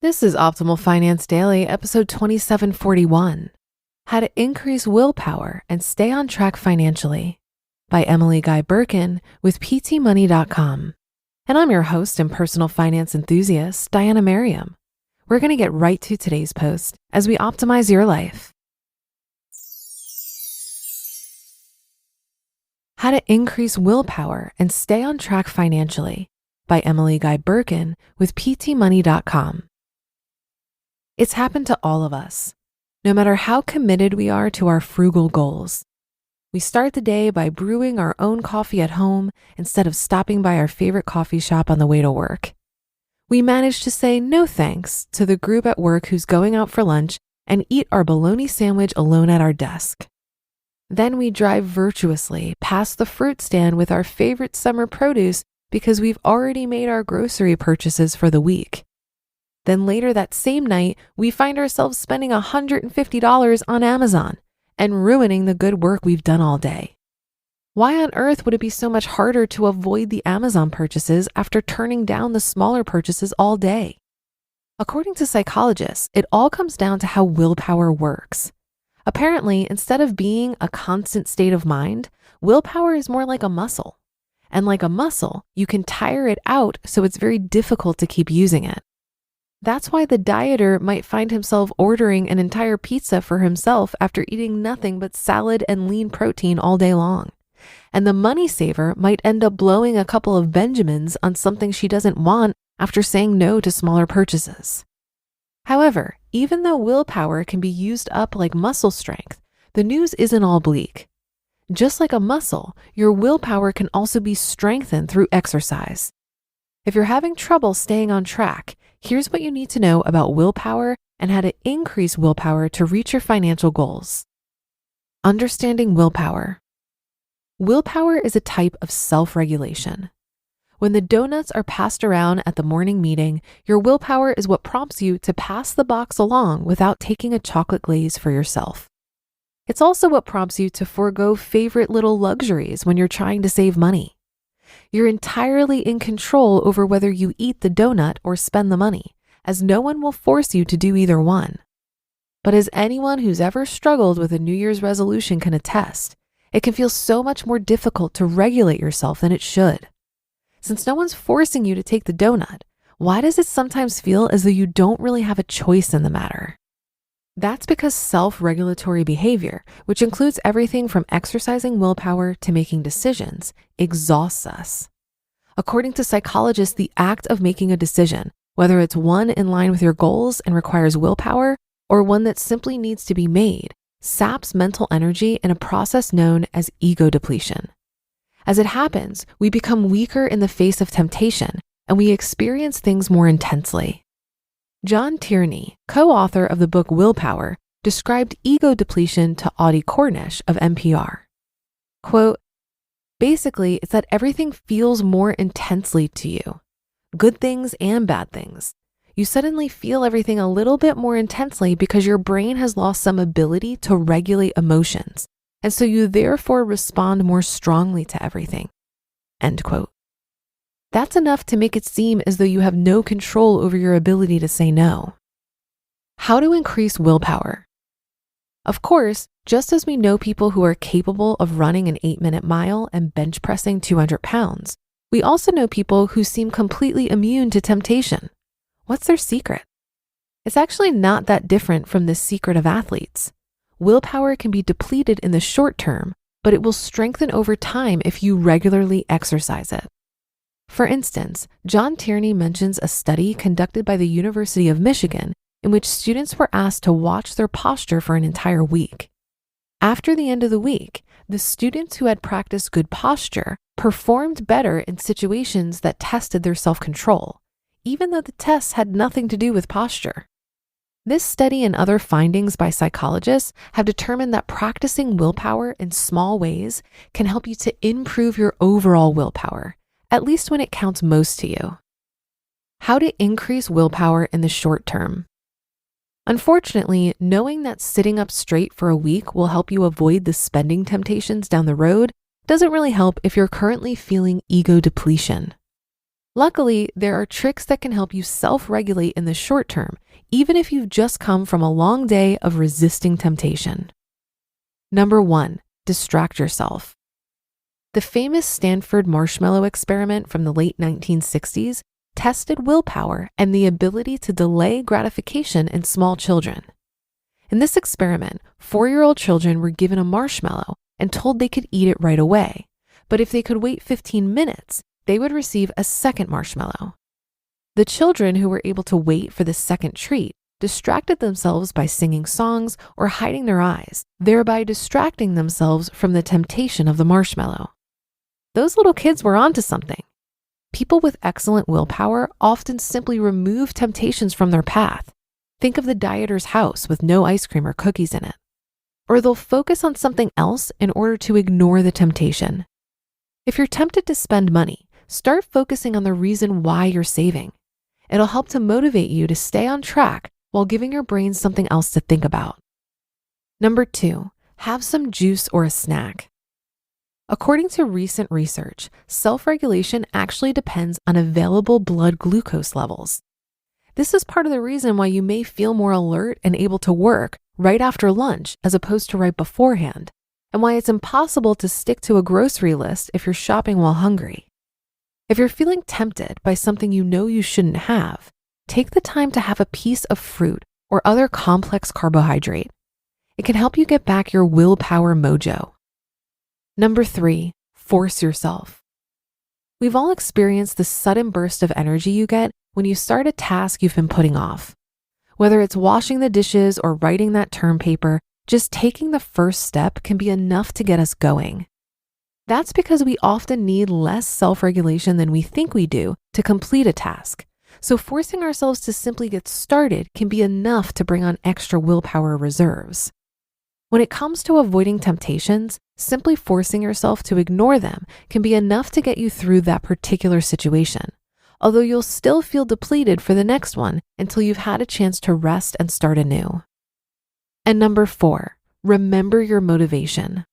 This is Optimal Finance Daily, episode 2741, How to Increase Willpower and Stay on Track Financially by Emily Guy Birken with PTmoney.com. And I'm your host and personal finance enthusiast, Diana Merriam. We're going to get right to today's post as we optimize your life. How to Increase Willpower and Stay on Track Financially by Emily Guy Birken with PTmoney.com. It's happened to all of us, no matter how committed we are to our frugal goals. We start the day by brewing our own coffee at home instead of stopping by our favorite coffee shop on the way to work. We manage to say no thanks to the group at work who's going out for lunch and eat our bologna sandwich alone at our desk. Then we drive virtuously past the fruit stand with our favorite summer produce because we've already made our grocery purchases for the week. Then later that same night, we find ourselves spending $150 on Amazon and ruining the good work we've done all day. Why on earth would it be so much harder to avoid the Amazon purchases after turning down the smaller purchases all day? According to psychologists, it all comes down to how willpower works. Apparently, instead of being a constant state of mind, willpower is more like a muscle. And like a muscle, you can tire it out, so it's very difficult to keep using it. That's why the dieter might find himself ordering an entire pizza for himself after eating nothing but salad and lean protein all day long. And the money saver might end up blowing a couple of Benjamins on something she doesn't want after saying no to smaller purchases. However, even though willpower can be used up like muscle strength, the news isn't all bleak. Just like a muscle, your willpower can also be strengthened through exercise. If you're having trouble staying on track, here's what you need to know about willpower and how to increase willpower to reach your financial goals. Understanding willpower. Willpower is a type of self-regulation. When the donuts are passed around at the morning meeting, your willpower is what prompts you to pass the box along without taking a chocolate glaze for yourself. It's also what prompts you to forego favorite little luxuries when you're trying to save money. You're entirely in control over whether you eat the donut or spend the money, as no one will force you to do either one. But as anyone who's ever struggled with a New Year's resolution can attest, it can feel so much more difficult to regulate yourself than it should. Since no one's forcing you to take the donut, why does it sometimes feel as though you don't really have a choice in the matter? That's because self-regulatory behavior, which includes everything from exercising willpower to making decisions, exhausts us. According to psychologists, the act of making a decision, whether it's one in line with your goals and requires willpower, or one that simply needs to be made, saps mental energy in a process known as ego depletion. As it happens, we become weaker in the face of temptation, and we experience things more intensely. John Tierney, co-author of the book Willpower, described ego depletion to Audie Cornish of NPR. Quote, "Basically, it's that everything feels more intensely to you, good things and bad things. You suddenly feel everything a little bit more intensely because your brain has lost some ability to regulate emotions, and so you therefore respond more strongly to everything." End quote. That's enough to make it seem as though you have no control over your ability to say no. How to increase willpower. Of course, just as we know people who are capable of running an 8-minute mile and bench pressing 200 pounds, we also know people who seem completely immune to temptation. What's their secret? It's actually not that different from the secret of athletes. Willpower can be depleted in the short term, but it will strengthen over time if you regularly exercise it. For instance, John Tierney mentions a study conducted by the University of Michigan in which students were asked to watch their posture for an entire week. After the end of the week, the students who had practiced good posture performed better in situations that tested their self-control, even though the tests had nothing to do with posture. This study and other findings by psychologists have determined that practicing willpower in small ways can help you to improve your overall willpower, at least when it counts most to you. How to increase willpower in the short term. Unfortunately, knowing that sitting up straight for a week will help you avoid the spending temptations down the road doesn't really help if you're currently feeling ego depletion. Luckily, there are tricks that can help you self-regulate in the short term, even if you've just come from a long day of resisting temptation. Number 1, distract yourself. The famous Stanford marshmallow experiment from the late 1960s tested willpower and the ability to delay gratification in small children. In this experiment, 4-year-old children were given a marshmallow and told they could eat it right away. But if they could wait 15 minutes, they would receive a second marshmallow. The children who were able to wait for the second treat distracted themselves by singing songs or hiding their eyes, thereby distracting themselves from the temptation of the marshmallow. Those little kids were onto something. People with excellent willpower often simply remove temptations from their path. Think of the dieter's house with no ice cream or cookies in it. Or they'll focus on something else in order to ignore the temptation. If you're tempted to spend money, start focusing on the reason why you're saving. It'll help to motivate you to stay on track while giving your brain something else to think about. Number 2, have some juice or a snack. According to recent research, self-regulation actually depends on available blood glucose levels. This is part of the reason why you may feel more alert and able to work right after lunch as opposed to right beforehand, and why it's impossible to stick to a grocery list if you're shopping while hungry. If you're feeling tempted by something you know you shouldn't have, take the time to have a piece of fruit or other complex carbohydrate. It can help you get back your willpower mojo. Number 3, force yourself. We've all experienced the sudden burst of energy you get when you start a task you've been putting off. Whether it's washing the dishes or writing that term paper, just taking the first step can be enough to get us going. That's because we often need less self-regulation than we think we do to complete a task. So forcing ourselves to simply get started can be enough to bring on extra willpower reserves. When it comes to avoiding temptations, simply forcing yourself to ignore them can be enough to get you through that particular situation, although you'll still feel depleted for the next one until you've had a chance to rest and start anew. And number 4, remember your motivation.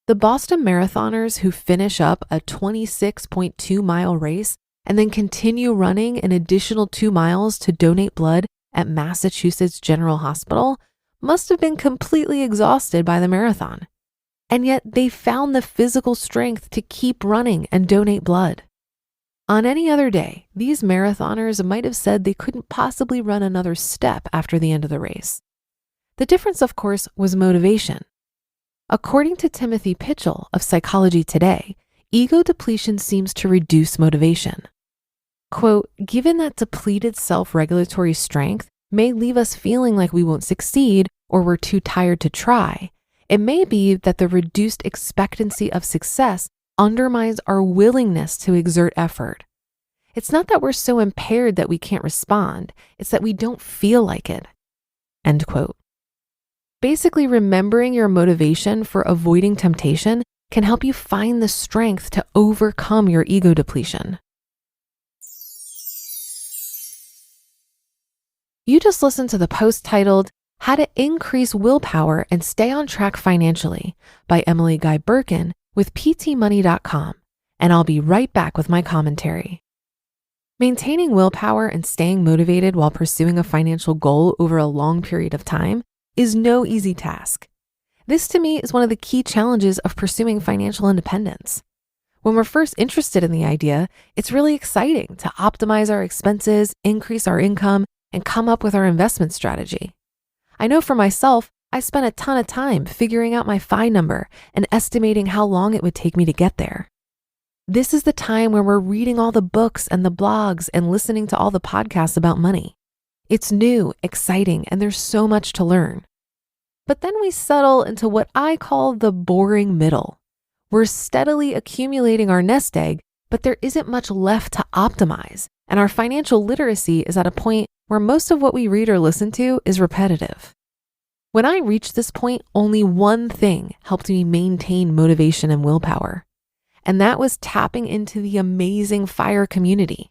The Boston marathoners who finish up a 26.2-mile race and then continue running an additional 2 miles to donate blood at Massachusetts General Hospital must have been completely exhausted by the marathon. And yet they found the physical strength to keep running and donate blood. On any other day, these marathoners might have said they couldn't possibly run another step after the end of the race. The difference, of course, was motivation. According to Timothy Pitchell of Psychology Today, ego depletion seems to reduce motivation. Quote, given that depleted self-regulatory strength may leave us feeling like we won't succeed or we're too tired to try, it may be that the reduced expectancy of success undermines our willingness to exert effort. It's not that we're so impaired that we can't respond, it's that we don't feel like it. End quote. Basically, remembering your motivation for avoiding temptation can help you find the strength to overcome your ego depletion. You just listened to the post titled, How to Increase Willpower and Stay on Track Financially by Emily Guy Birken with ptmoney.com, and I'll be right back with my commentary. Maintaining willpower and staying motivated while pursuing a financial goal over a long period of time is no easy task. This to me is one of the key challenges of pursuing financial independence. When we're first interested in the idea, it's really exciting to optimize our expenses, increase our income, and come up with our investment strategy. I know for myself, I spent a ton of time figuring out my F.I.R.E number and estimating how long it would take me to get there. This is the time where we're reading all the books and the blogs and listening to all the podcasts about money. It's new, exciting, and there's so much to learn. But then we settle into what I call the boring middle. We're steadily accumulating our nest egg, but there isn't much left to optimize, and our financial literacy is at a point where most of what we read or listen to is repetitive. When I reached this point, only one thing helped me maintain motivation and willpower, and that was tapping into the amazing F.I.R.E community.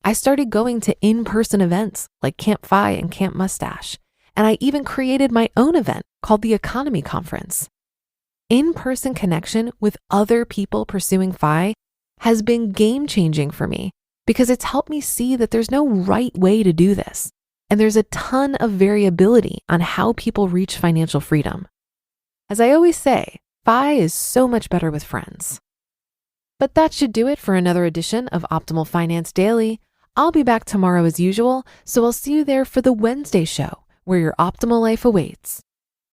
I started going to in-person events like Camp Fi and Camp Mustache, and I even created my own event called the Economy Conference. In-person connection with other people pursuing F.I.R.E has been game-changing for me because it's helped me see that there's no right way to do this. And there's a ton of variability on how people reach financial freedom. As I always say, FI is so much better with friends. But that should do it for another edition of Optimal Finance Daily. I'll be back tomorrow as usual, so I'll see you there for the Wednesday show, where your optimal life awaits.